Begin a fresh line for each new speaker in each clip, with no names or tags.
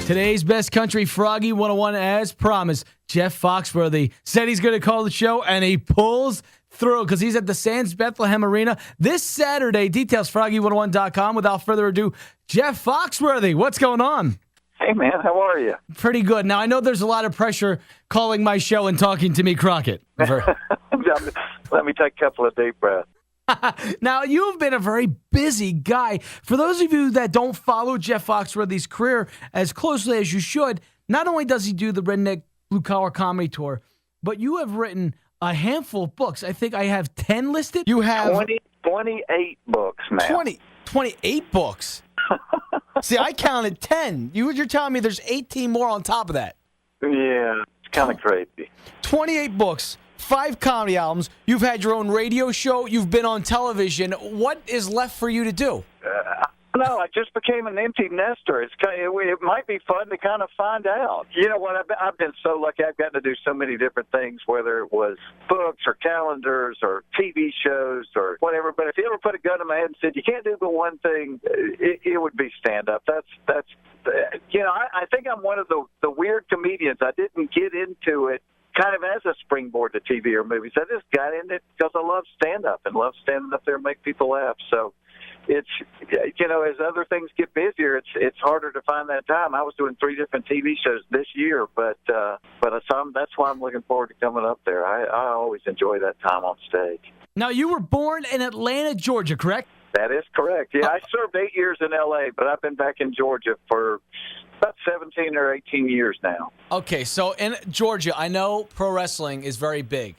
Today's best country Froggy 101, as promised. Jeff Foxworthy said he's going to call the show, and he pulls through because he's at the Sands Bethlehem Arena this Saturday. Details, Froggy101.com. Without further ado, Jeff Foxworthy, what's going on?
Hey, man, how are you?
Pretty good. Now, I know there's a lot of pressure calling my show and talking to me, Crockett.
Let me take a couple of deep breaths.
Now, you have been a very busy guy. For those of you that don't follow Jeff Foxworthy's career as closely as you should, not only does he do the Redneck Blue Collar Comedy Tour, but you have written a handful of books. I think I have 10 listed. You have
28 books now.
28 books. See, I counted 10. You're telling me there's 18 more on top of that.
Yeah, it's kind of crazy.
28 books. 5 comedy albums. You've had your own radio show. You've been on television. What is left for you to do?
No, I just became an empty nester. It might be fun to kind of find out. You know what? I've been so lucky. I've gotten to do so many different things, whether it was books or calendars or TV shows or whatever. But if you ever put a gun in my head and said, you can't do the one thing, it would be stand-up. That's I think I'm one of the weird comedians. I didn't get into it kind of as a springboard to TV or movies. I just got in it because I love stand-up and love standing up there and make people laugh. So it's, as other things get busier, it's harder to find that time. I was doing 3 different TV shows this year, but that's why I'm looking forward to coming up there. I always enjoy that time on stage.
Now, you were born in Atlanta, Georgia, correct?
That is correct. Yeah, I served 8 years in L.A., but I've been back in Georgia for about 17 or 18 years now.
Okay, so in Georgia, I know pro wrestling is very big.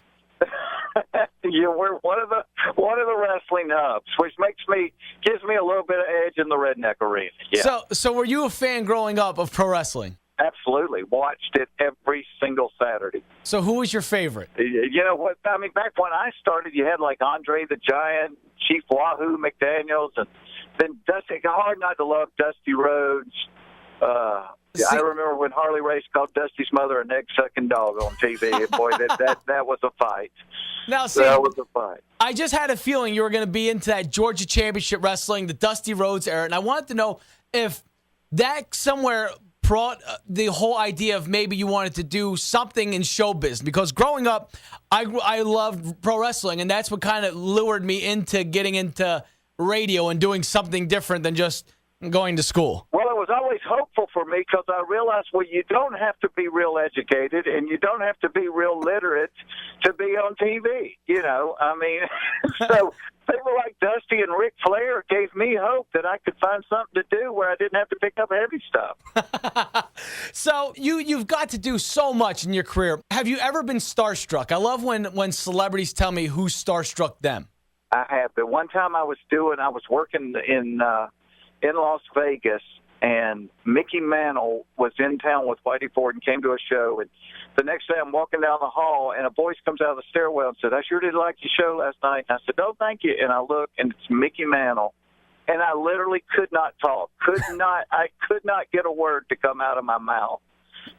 Yeah, we're one of the wrestling hubs, which gives me a little bit of edge in the redneck arena. Yeah.
So were you a fan growing up of pro wrestling?
Absolutely. Watched it every single Saturday.
So who was your favorite?
You know what? I mean, back when I started, you had like Andre the Giant, Chief Wahoo McDaniels, and then Dusty. Hard not to love Dusty Rhodes. I remember when Harley Race called Dusty's mother an egg-sucking dog on TV. Boy, that was a fight.
Now, see, that was a fight. I just had a feeling you were going to be into that Georgia Championship Wrestling, the Dusty Rhodes era, and I wanted to know if that somewhere brought the whole idea of maybe you wanted to do something in showbiz. Because growing up, I loved pro wrestling, and that's what kind of lured me into getting into radio and doing something different than just going to school.
Well, it was always hopeful for me because I realized, you don't have to be real educated and you don't have to be real literate to be on TV. So people like Dusty and Ric Flair gave me hope that I could find something to do where I didn't have to pick up heavy stuff.
So you've got to do so much in your career. Have you ever been starstruck? I love when celebrities tell me who starstruck them.
I have. But one time I was working in Las Vegas, and Mickey Mantle was in town with Whitey Ford and came to a show. And the next day I'm walking down the hall, and a voice comes out of the stairwell and said, I sure did like your show last night. And I said, oh, thank you. And I look, and it's Mickey Mantle. And I literally could not talk. I could not get a word to come out of my mouth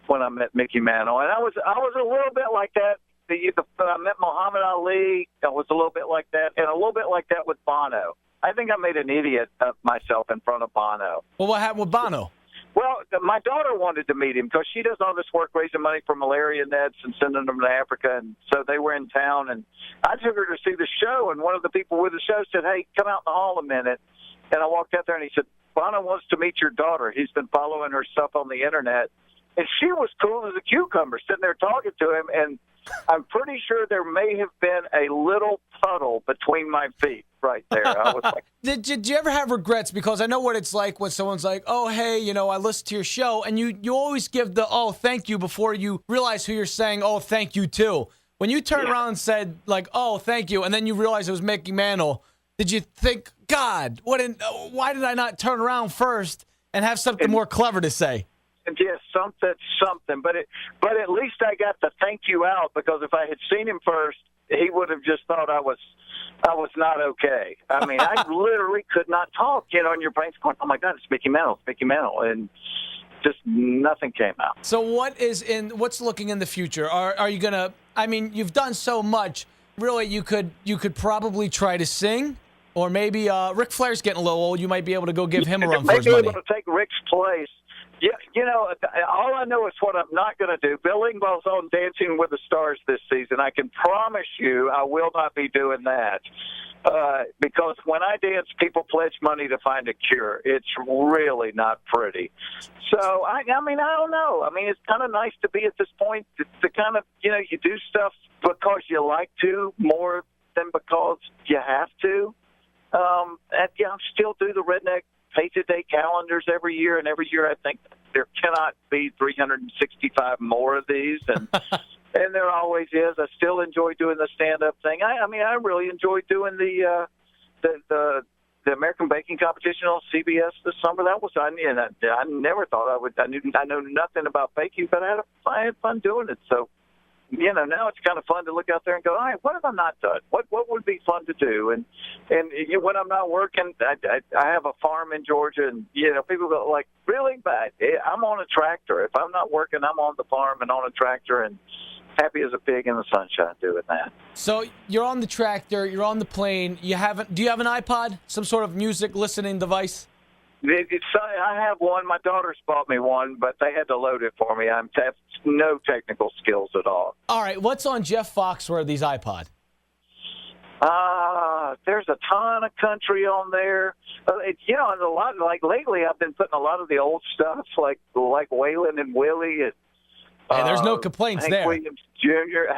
when I met Mickey Mantle. And I was a little bit like that. I met Muhammad Ali. I was a little bit like that, and a little bit like that with Bono. I think I made an idiot of myself in front of Bono.
Well, what happened with Bono?
Well, my daughter wanted to meet him because she does all this work raising money for malaria nets and sending them to Africa. And so they were in town, and I took her to see the show. And one of the people with the show said, hey, come out in the hall a minute. And I walked out there, and he said, Bono wants to meet your daughter. He's been following her stuff on the Internet. And she was cool as a cucumber sitting there talking to him. And I'm pretty sure there may have been a little puddle between my feet right there. I was like,
Did you ever have regrets? Because I know what it's like when someone's like, oh, hey, I listened to your show. And you always give the, oh, thank you before you realize who you're saying, oh, thank you to. When you turned around and said, like, oh, thank you, and then you realized it was Mickey Mantle, did you think, God, why did I not turn around first and have something more clever to say?
Yes, something. But at least I got the thank you out, because if I had seen him first, he would have just thought I was not okay. I mean, I literally could not talk. And your brain's going, oh my God, it's Mickey Mantle, and just nothing came out.
So what's looking in the future? Are you gonna? I mean, you've done so much. Really, you could probably try to sing. Or maybe Ric Flair's getting a little old. You might be able to go give him a run for his money.
Maybe able to take Ric's place. Yeah, all I know is what I'm not going to do. Bill Engvall's on Dancing with the Stars this season. I can promise you I will not be doing that. Because when I dance, people pledge money to find a cure. It's really not pretty. So, I mean, I don't know. I mean, it's kind of nice to be at this point to kind of, you do stuff because you like to more than because you have to. I still do the redneck pay-to-day calendars every year, and every year I think there cannot be 365 more of these, and and there always is. I still enjoy doing the stand-up thing. I mean, I really enjoy doing the American Baking Competition on CBS this summer. That was I never thought I would. I know nothing about baking, but I had fun doing it. So. Now it's kind of fun to look out there and go, all right, what have I not done? What would be fun to do? And when I'm not working, I have a farm in Georgia, and, people go like, really? But I'm on a tractor. If I'm not working, I'm on the farm and on a tractor and happy as a pig in the sunshine doing that.
So you're on the tractor, you're on the plane. Do you have an iPod, some sort of music listening device?
I have one. My daughter's bought me one, but they had to load it for me. I have no technical skills at all.
All right, what's on Jeff Foxworthy's iPod?
There's a ton of country on there. And a lot like lately, I've been putting a lot of the old stuff, like Waylon and Willie. And,
hey, there's no complaints
Hank
there.
Williams Jr.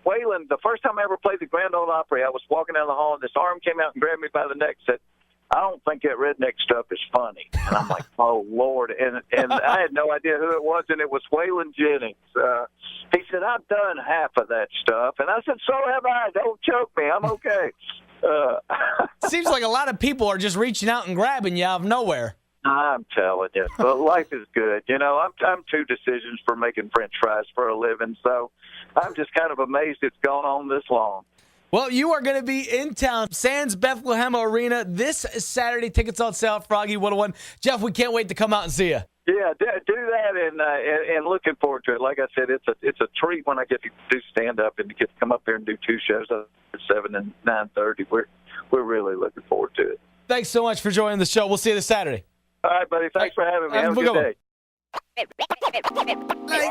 Waylon. The first time I ever played the Grand Ole Opry, I was walking down the hall, and this arm came out and grabbed me by the neck, and said, I don't think that redneck stuff is funny. And I'm like, oh, Lord. And I had no idea who it was, and it was Waylon Jennings. He said, I've done half of that stuff. And I said, so have I. Don't choke me. I'm okay.
Seems like a lot of people are just reaching out and grabbing you out of nowhere.
I'm telling you. But life is good. I'm 2 decisions for making French fries for a living, so I'm just kind of amazed it's gone on this long.
Well, you are going to be in town, Sands Bethlehem Arena, this Saturday. Tickets on sale at Froggy 101. Jeff, we can't wait to come out and see you.
Yeah, do that, and looking forward to it. Like I said, it's a treat when I get to do stand up and to get to come up here and do 2 shows at 7 and 9:30. We're really looking forward to it.
Thanks so much for joining the show. We'll see you this Saturday.
All right, buddy. Thanks for having me. Have a good day.